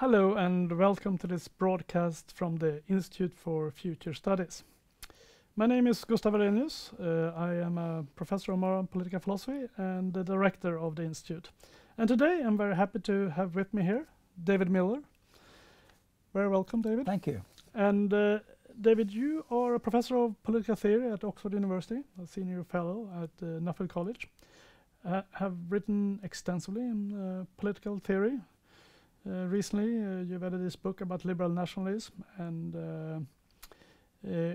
Hello and welcome to this broadcast from the Institute for Future Studies. My name is Gustaf Arrhenius. I am a professor of moral and political philosophy and the director of the Institute. And today I'm very happy to have with me here David Miller. Very welcome, David. Thank you. And David, you are a professor of political theory at Oxford University, a senior fellow at Nuffield College. Have written extensively in political theory. Recently, you've edited this book about liberal nationalism and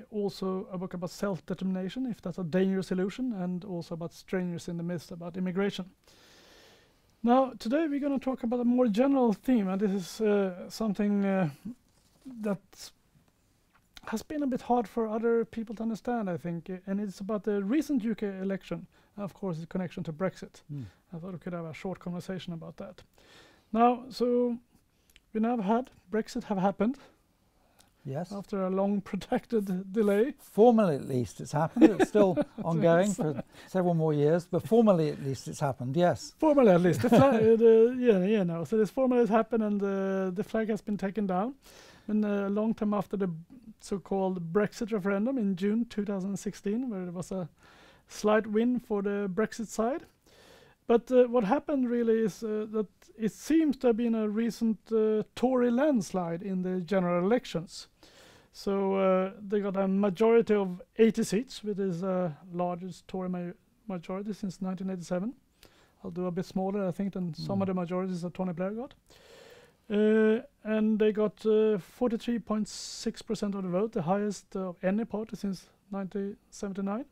also a book about self-determination, if that's a dangerous illusion, and also about strangers in the midst, about immigration. Now, today we're going to talk about a more general theme, and this is something that has been a bit hard for other people to understand, I think, and it's about the recent UK election, and of course, its connection to Brexit. I thought we could have a short conversation about that. Now, so we now have had Brexit have happened. Yes. After a long protracted delay. Formally, at least, it's happened. It's still ongoing for several more years, but formally, at least, it's happened. Yes. Formally, at least. No. So this formally has happened, and the flag has been taken down. And a long time after the so-called Brexit referendum in June 2016, where there was a slight win for the Brexit side. But what happened really is that it seems to have been a recent Tory landslide in the general elections. So they got a majority of 80 seats, which is the largest Tory majority since 1987. I'll do a bit smaller, I think, than some of the majorities that Tony Blair got. And they got 43.6% of the vote, the highest of any party since 1979.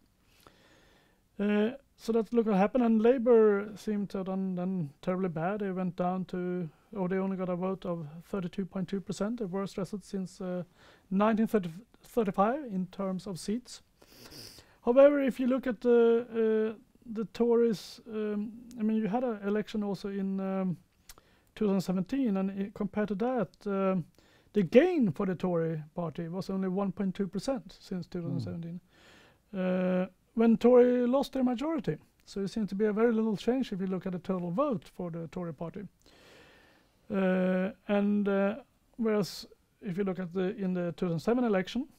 So that's what happened, and Labour seemed to have done terribly bad. They went down to, they only got a vote of 32.2%, the worst result since 1935 in terms of seats. However, if you look at the Tories, I mean, you had an election also in 2017, and compared to that, the gain for the Tory party was only 1.2% since 2017. When Tory lost their majority. So it seems to be a very little change if you look at the total vote for the Tory party. Whereas if you look at in the 2007 election,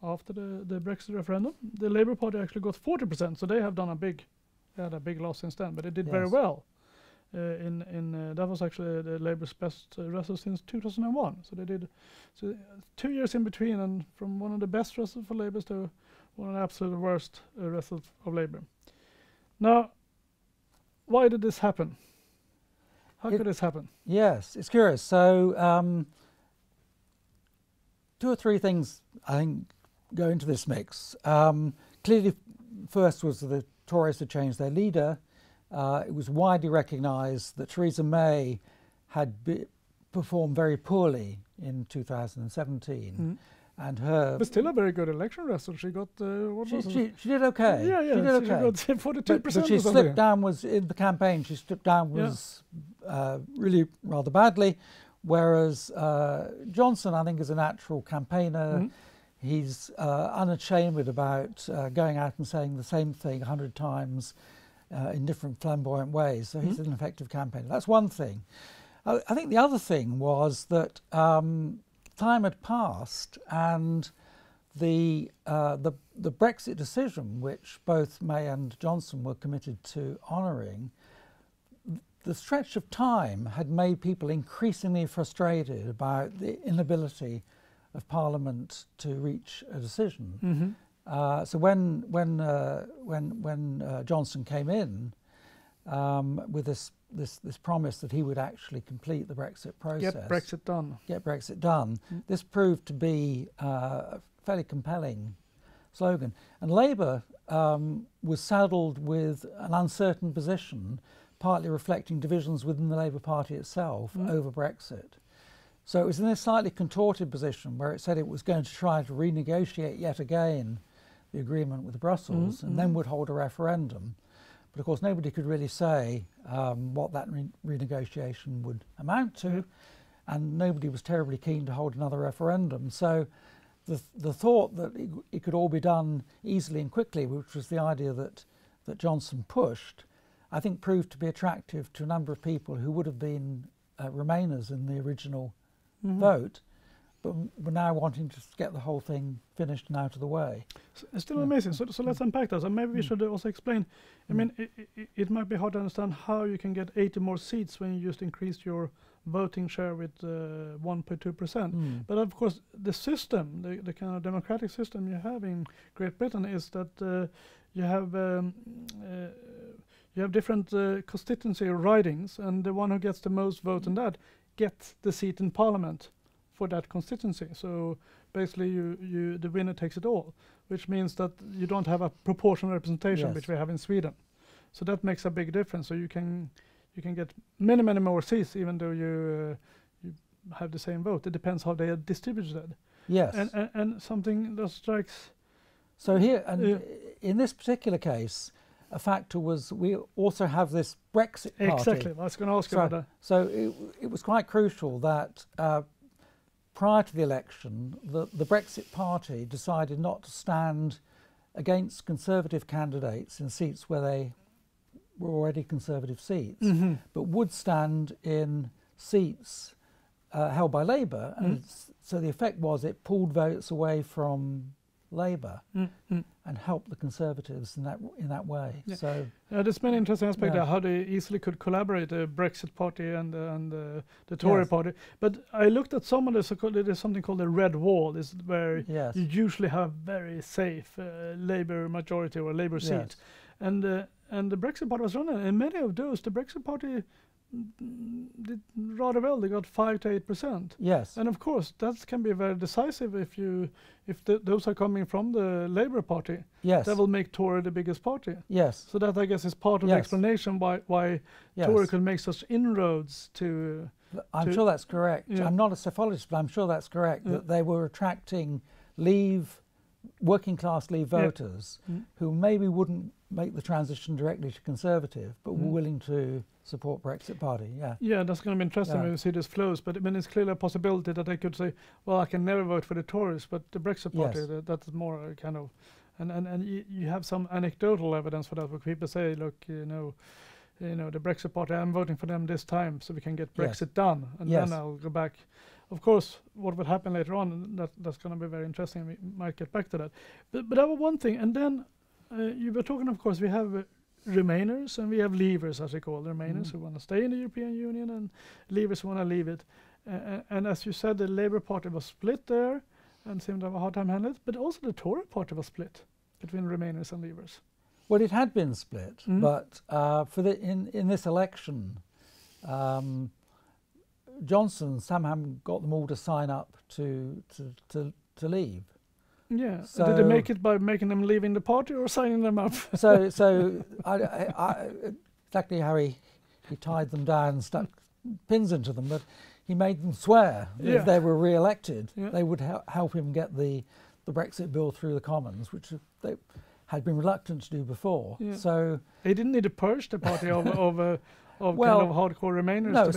after the Brexit referendum, the Labour Party actually got 40%. So they have done had a big loss since then, but it did very well. That was actually the Labour's best result since 2001. So they did 2 years in between, and from one of the best results for Labour to one of the absolute worst results of Labour. Now, why did this happen? How could this happen? Yes, it's curious. So, 2 or 3 things I think go into this mix. Clearly, first was the Tories had changed their leader. It was widely recognised that Theresa May had performed very poorly in 2017. And but still a very good election result. She got she did okay. Yeah, she did okay. She got 42%. But she slipped down in the campaign. She slipped down really rather badly. Whereas Johnson, I think, is a natural campaigner. He's unashamed about going out and saying the same thing 100 times in different flamboyant ways. So he's an effective campaigner. That's one thing. I think the other thing was that time had passed, and the Brexit decision, which both May and Johnson were committed to honouring, the stretch of time had made people increasingly frustrated about the inability of Parliament to reach a decision. So when Johnson came in with this promise that he would actually complete the Brexit process, get Brexit done, this proved to be a fairly compelling slogan. And Labour was saddled with an uncertain position, partly reflecting divisions within the Labour Party itself over Brexit. So it was in this slightly contorted position where it said it was going to try to renegotiate yet again the agreement with Brussels and then would hold a referendum. But of course nobody could really say what that renegotiation would amount to, and nobody was terribly keen to hold another referendum. So the thought that it could all be done easily and quickly, which was the idea that Johnson pushed, I think proved to be attractive to a number of people who would have been Remainers in the original vote, but we're now wanting to get the whole thing finished and out of the way. So it's still amazing. So let's unpack that. And maybe we should also explain. I mean, it might be hard to understand how you can get 80 more seats when you just increased your voting share with 1.2%. But of course, the system, the kind of democratic system you have in Great Britain is that you have different constituency ridings, and the one who gets the most votes in that gets the seat in Parliament for that constituency. So basically, the winner takes it all, which means that you don't have a proportional representation, which we have in Sweden. So that makes a big difference. So you can get many more seats, even though you have the same vote. It depends how they are distributed. Yes. And something that strikes. So here, and in this particular case, a factor was we also have this Brexit party. Exactly. I was going to ask you about that. So it was quite crucial that prior to the election, the Brexit party decided not to stand against Conservative candidates in seats where they were already Conservative seats, but would stand in seats held by Labour. And so the effect was it pulled votes away from Labour and helped the Conservatives in that way. Yeah. So there's many interesting aspects there, how they easily could collaborate, the Brexit party and the Tory party. But I looked at some of this. There's something called the red wall. This is where you usually have very safe Labour majority or Labour seat, and the Brexit party was running. And many of those, the Brexit party did rather well. They got 5 to 8%. Yes. And of course, that can be very decisive if those are coming from the Labour Party. Yes. That will make Tory the biggest party. Yes. So that, I guess, is part of the explanation why Tory could make such inroads to. I'm sure that's correct. I'm not a psephologist, but I'm sure that's correct. That they were attracting working class Leave voters who maybe wouldn't make the transition directly to Conservative, but were willing to support Brexit party. Yeah, that's going to be interesting when we see this flows. But I mean, it's clearly a possibility that they could say, well, I can never vote for the Tories, but the Brexit party, that's more kind of, and you have some anecdotal evidence for that, where people say, look, you know, the Brexit party, I'm voting for them this time, so we can get Brexit done, and then I'll go back. Of course, what will happen later on, that's going to be very interesting. We might get back to that. But that was one thing. And then you were talking, of course, we have Remainers and we have Leavers, as we call them. Remainers who want to stay in the European Union, and Leavers who want to leave it. And as you said, the Labour Party was split there and seemed to have a hard time handling it. But also the Tory Party was split between Remainers and Leavers. Well, it had been split, but in this election, Johnson somehow got them all to sign up to leave. Yeah. So did they make it by making them leaving the party or signing them up? So I exactly how he tied them down and stuck pins into them, but he made them swear that if they were re-elected, they would help him get the Brexit bill through the Commons, which they had been reluctant to do before. Yeah. So they didn't need to purge the party of kind of hardcore Remainers. No,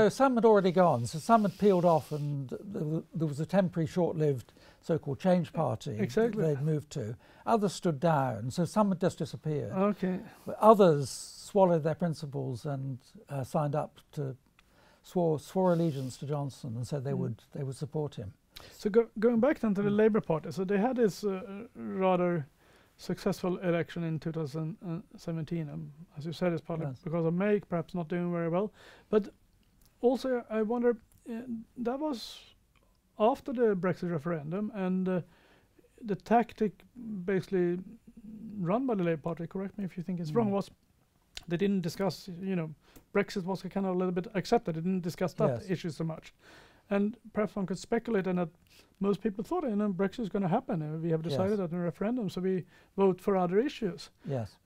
some had already gone. So some had peeled off, and there was a temporary, short-lived so-called Change Party they'd moved to. Others stood down, so some had just disappeared. Okay. But others swallowed their principles and signed up to swore allegiance to Johnson and said they would support him. So going back then to the Labour Party, so they had this rather successful election in 2017. As you said, it's partly because of May perhaps not doing very well. But also I wonder, that was after the Brexit referendum, and the tactic basically run by the Labour Party, correct me if you think it's wrong, was they didn't discuss, Brexit was kind of a little bit accepted. They didn't discuss that issue so much. And perhaps one could speculate in that most people thought, Brexit is going to happen. We have decided that in a referendum, so we vote for other issues. Yes.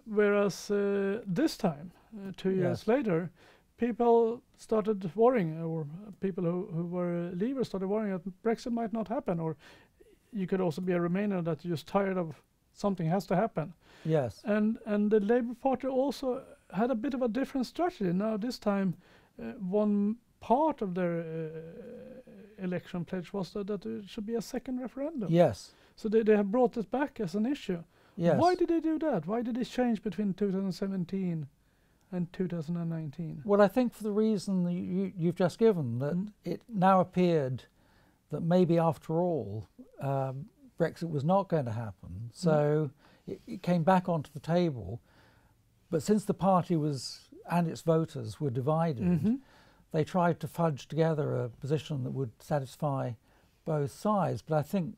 Whereas this time, 2 years later, people started worrying, or people who were Leavers started worrying that Brexit might not happen, or you could also be a Remainer that you're just tired of something has to happen. Yes. And the Labour Party also had a bit of a different strategy. Now this time, one part of their election pledge was that there should be a second referendum. Yes. So they have brought it back as an issue. Yes. Why did they do that? Why did it change between 2017 and 2019? Well, I think for the reason that you've just given, that it now appeared that maybe after all Brexit was not going to happen. So it came back onto the table. But since the party and its voters were divided, they tried to fudge together a position that would satisfy both sides. But I think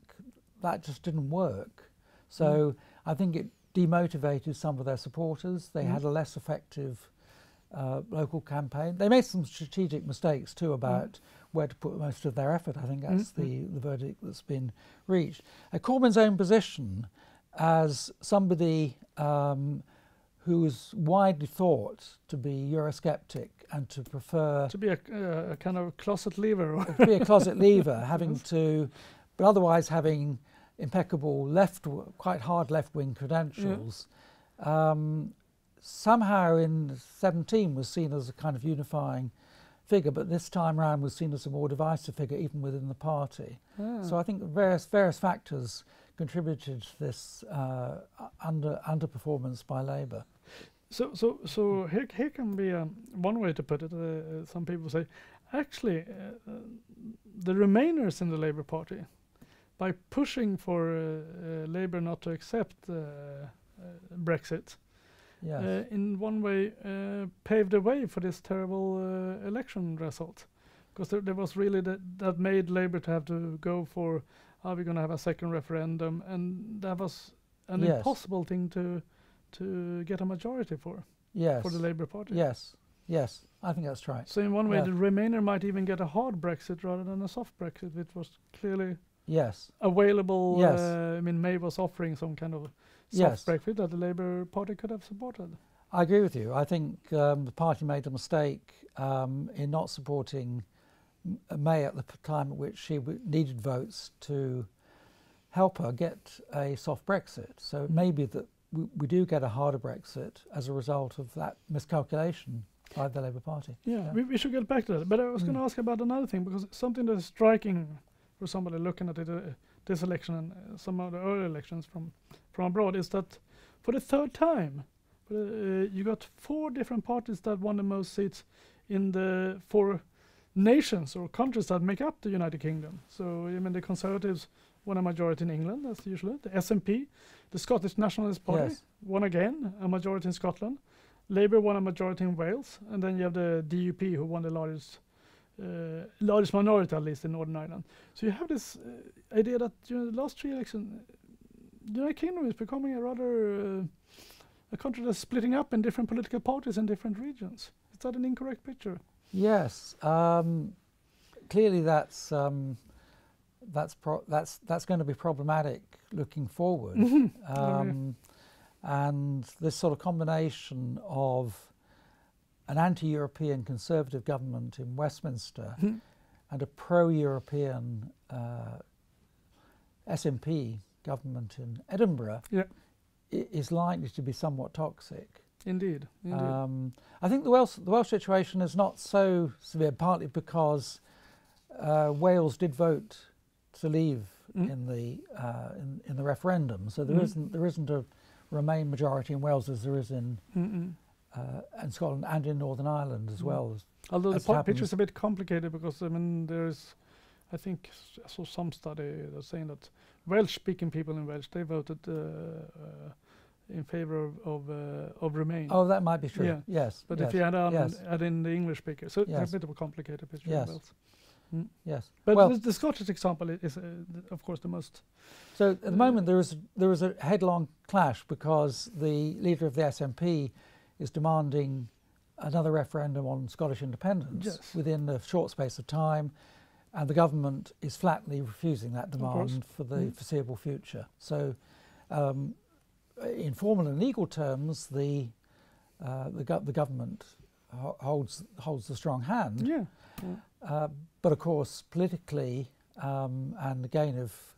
that just didn't work. So I think it demotivated some of their supporters. They had a less effective local campaign. They made some strategic mistakes too about where to put most of their effort. I think that's the verdict that's been reached. Corbyn's own position as somebody who was widely thought to be Eurosceptic and to prefer... To be a kind of closet leaver. To be a closet leaver, but otherwise having impeccable quite hard left-wing credentials. Somehow in 17 was seen as a kind of unifying figure, but this time around was seen as a more divisive figure even within the party. So I think various factors contributed to this underperformance by Labour. So here can be one way to put it. Some people say, actually, the Remainers in the Labour Party, by pushing for Labour not to accept Brexit, in one way paved the way for this terrible election result, because there was really that made Labour to have to go for, are we going to have a second referendum, and that was an impossible thing to get a majority for the Labour Party. Yes, I think that's right. So in one way the Remainer might even get a hard Brexit rather than a soft Brexit, which was clearly available. I mean, May was offering some kind of soft Brexit that the Labour Party could have supported. I agree with you. I think the party made a mistake in not supporting May at the time at which she needed votes to help her get a soft Brexit. So it may be that we do get a harder Brexit as a result of that miscalculation by the Labour Party. We should get back to that. But I was going to ask about another thing, because something that is striking for somebody looking at it, this election and some of the early elections from abroad, is that for the third time you got 4 different parties that won the most seats in the 4 nations or countries that make up the United Kingdom. So I mean, the Conservatives won a majority in England, as usually. The SNP, the Scottish Nationalist Party, won again a majority in Scotland. Labour won a majority in Wales, and then you have the DUP, who won the largest minority, at least in Northern Ireland. So you have this idea that during the last 3 elections, the United Kingdom is becoming a rather a country that's splitting up in different political parties in different regions. Is that an incorrect picture? Yes, clearly that's going to be problematic looking forward. And this sort of combination of an anti-European Conservative government in Westminster and a pro-European SNP government in Edinburgh is likely to be somewhat toxic. Indeed. I think the Welsh situation is not so severe, partly because Wales did vote to leave in the referendum, so there isn't a Remain majority in Wales as there is in Scotland and in Northern Ireland as well. Although the picture is a bit complicated, because I mean I think I saw some study that's saying that Welsh-speaking people in Welsh, they voted in favour of Remain. Oh, that might be true. Yes, but if you add in the English speaker, so it's a bit of a complicated picture. Yes. Yes, but the Scottish example is, of course, the most. So at the moment there is a headlong clash, because the leader of the SNP is demanding another referendum on Scottish independence within a short space of time, and the government is flatly refusing that demand for the foreseeable future. So, in formal and legal terms, the government holds the strong hand. But of course, politically, and again, if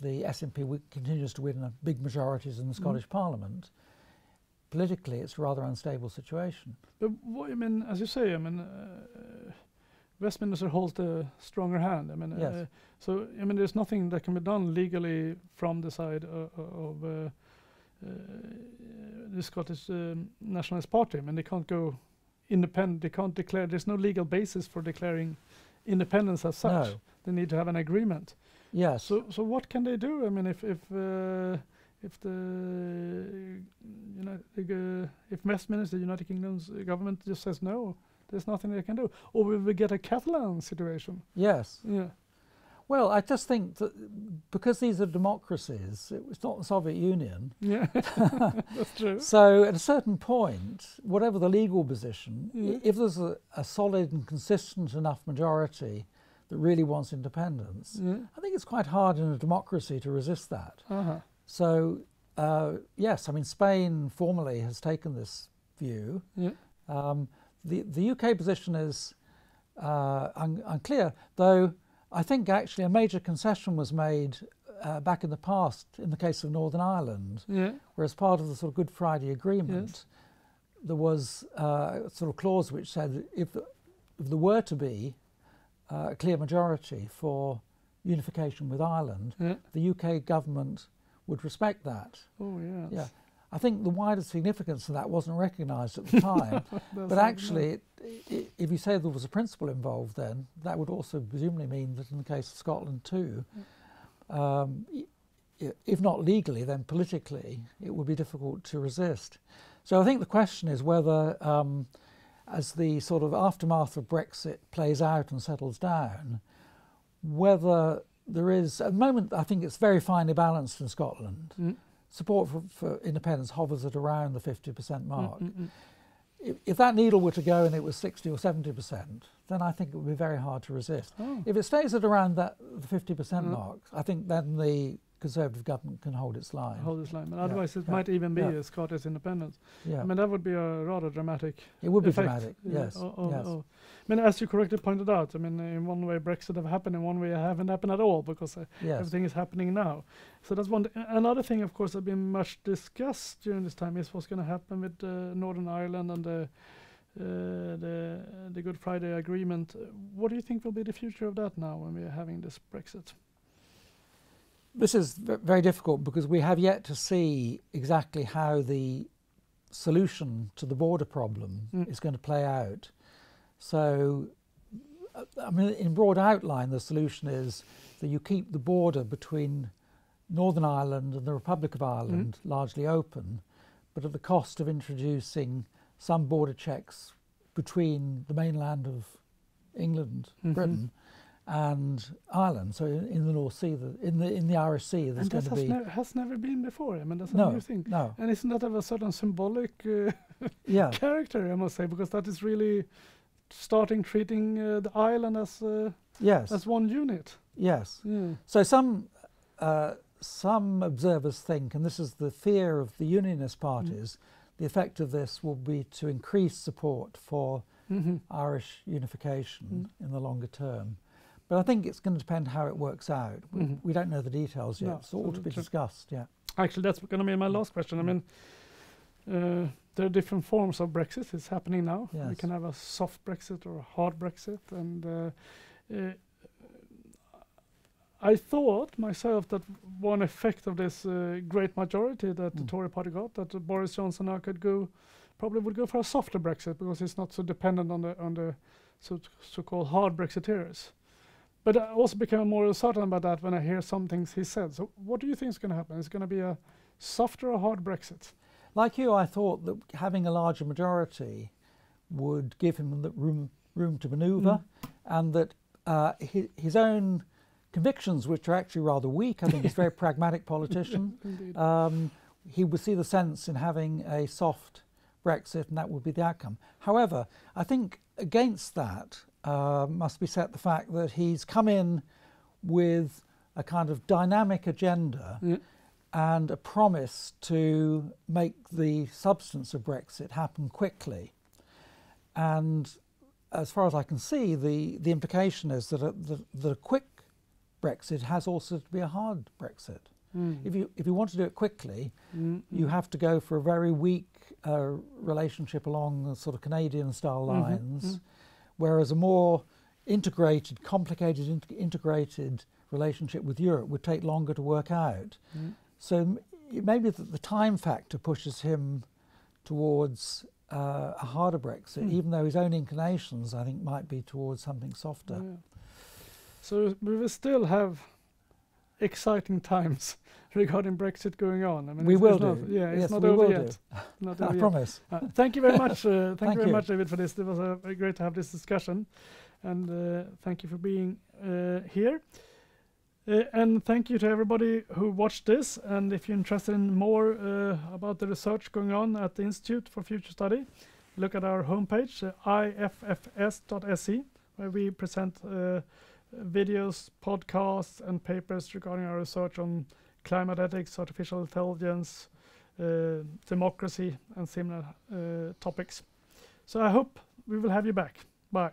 the SNP continues to win big majorities in the Scottish Parliament, politically it's a rather unstable situation. But what, I mean, as you say, I mean, Westminster holds the stronger hand. I mean, so I mean, there's nothing that can be done legally from the side of the Scottish Nationalist Party. I mean, they can't go independent. They can't declare. There's no legal basis for declaring independence as such. No. They need to have an agreement. Yes. So what can they do? I mean, if Westminster, the United Kingdom's government just says no, there's nothing they can do. Or will we get a Catalan situation? Yes. Yeah. Well, I just think that because these are democracies, it's not the Soviet Union. Yeah, that's true. So at a certain point, whatever the legal position, if there's a solid and consistent enough majority that really wants independence, I think it's quite hard in a democracy to resist that. So yes, I mean, Spain formally has taken this view. The UK position is unclear, though I think actually a major concession was made back in the past in the case of Northern Ireland, where as part of the sort of Good Friday Agreement, there was a sort of clause which said if there were to be a clear majority for unification with Ireland, the UK government would respect that. Oh, yes. Yeah. I think the wider significance of that wasn't recognised at the time, but actually, if you say there was a principle involved then, that would also presumably mean that in the case of Scotland too, if not legally, then politically, it would be difficult to resist. So I think the question is whether, as the sort of aftermath of Brexit plays out and settles down, whether there is, at the moment, I think it's very finely balanced in Scotland. Support for independence hovers at around the 50% mark. If that needle were to go and it was 60 or 70%, then I think it would be very hard to resist. If it stays at around the 50% mark, I think then the Conservative government can hold its line. But otherwise it might even be a Scottish independence. I mean, that would be a rather dramatic It would be effect. dramatic, yes. I mean, as you correctly pointed out, I mean, in one way Brexit have happened, in one way it haven't happened at all, because everything is happening now. So that's one. Another thing, of course, that been much discussed during this time is what's going to happen with Northern Ireland and the Good Friday Agreement. What do you think will be the future of that now when we are having this Brexit? This is very difficult because we have yet to see exactly how the solution to the border problem is going to play out. So, I mean, in broad outline, the solution is that you keep the border between Northern Ireland and the Republic of Ireland largely open, but at the cost of introducing some border checks between the mainland of England, Britain, and Ireland. So in the North Sea, in the Irish Sea, there's going to be. Has never been before. I mean, that's a new thing. No. And isn't that of a certain symbolic character? I must say, because that is really starting treating the island as one unit. Yes. So some observers think, and this is the fear of the unionist parties, the effect of this will be to increase support for Irish unification in the longer term. But I think it's going to depend how it works out. We don't know the details yet. It's all to be discussed. Actually, that's going to be my last question. I mean, there are different forms of Brexit. It's happening now. We can have a soft Brexit or a hard Brexit, and I thought myself that one effect of this great majority that the Tory party got, that Boris Johnson now probably would go for a softer Brexit because it's not so dependent on the so-called hard Brexiteers. But I also became more certain about that when I hear some things he said. So what do you think is going to happen? Is it going to be a softer or hard Brexit? Like you, I thought that having a larger majority would give him the room to manoeuvre, and that his own convictions, which are actually rather weak, I think he's a very pragmatic politician, he would see the sense in having a soft Brexit, and that would be the outcome. However, I think against that must be set the fact that he's come in with a kind of dynamic agenda and a promise to make the substance of Brexit happen quickly. And as far as I can see, the implication is that a quick Brexit has also to be a hard Brexit. If you want to do it quickly, you have to go for a very weak relationship along the sort of Canadian-style lines, whereas a more complicated integrated relationship with Europe would take longer to work out. So maybe the time factor pushes him towards a harder Brexit, even though his own inclinations, I think, might be towards something softer. Yeah. So we will still have exciting times regarding Brexit going on. I mean, we will not, do. Yeah, it's yes, not we over will yet. Not over I yet. promise. Thank you very much. Thank you very you. much, David, for this. It was very great to have this discussion, and thank you for being here. And thank you to everybody who watched this. And if you're interested in more about the research going on at the Institute for Future Study, look at our homepage, iffs.se, where we present videos, podcasts, and papers regarding our research on climate ethics, artificial intelligence, democracy, and similar topics. So I hope we will have you back. Bye.